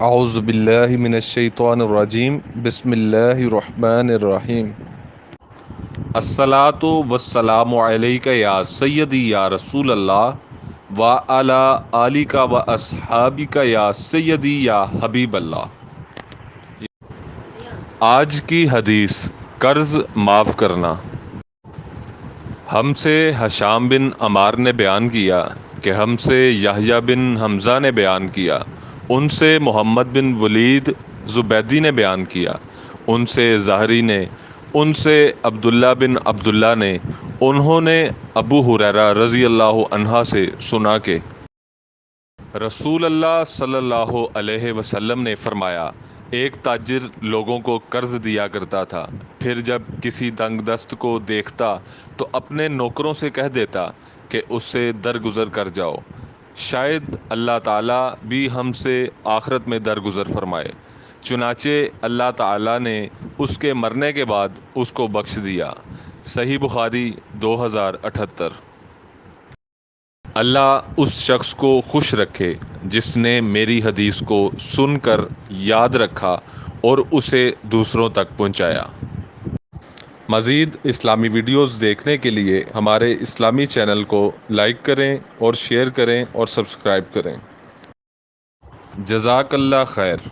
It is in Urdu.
اعوذ باللہ من الشیطان الرجیم بسم اللہ الرحمن الرحیم الصلاۃ والسلام علیک یا سیدی یا رسول اللہ وعلی آلک و اصحابک یا سیدی یا حبیب اللہ۔ آج کی حدیث، قرض معاف کرنا۔ ہم سے ہشام بن عمار نے بیان کیا کہ ہم سے یحییٰ بن حمزہ نے بیان کیا، ان سے محمد بن ولید زبیدی نے بیان کیا، ان سے زہری نے، ان سے عبداللہ بن عبداللہ نے، انہوں نے ابو ہریرہ رضی اللہ عنہ سے سنا کہ رسول اللہ صلی اللہ علیہ وسلم نے فرمایا، ایک تاجر لوگوں کو قرض دیا کرتا تھا، پھر جب کسی تنگ دست کو دیکھتا تو اپنے نوکروں سے کہہ دیتا کہ اس سے درگزر کر جاؤ، شاید اللہ تعالیٰ بھی ہم سے آخرت میں درگزر فرمائے۔ چنانچہ اللہ تعالیٰ نے اس کے مرنے کے بعد اس کو بخش دیا۔ صحیح بخاری 2078۔ اللہ اس شخص کو خوش رکھے جس نے میری حدیث کو سن کر یاد رکھا اور اسے دوسروں تک پہنچایا۔ مزید اسلامی ویڈیوز دیکھنے کے لیے ہمارے اسلامی چینل کو لائک کریں اور شیئر کریں اور سبسکرائب کریں۔ جزاک اللہ خیر۔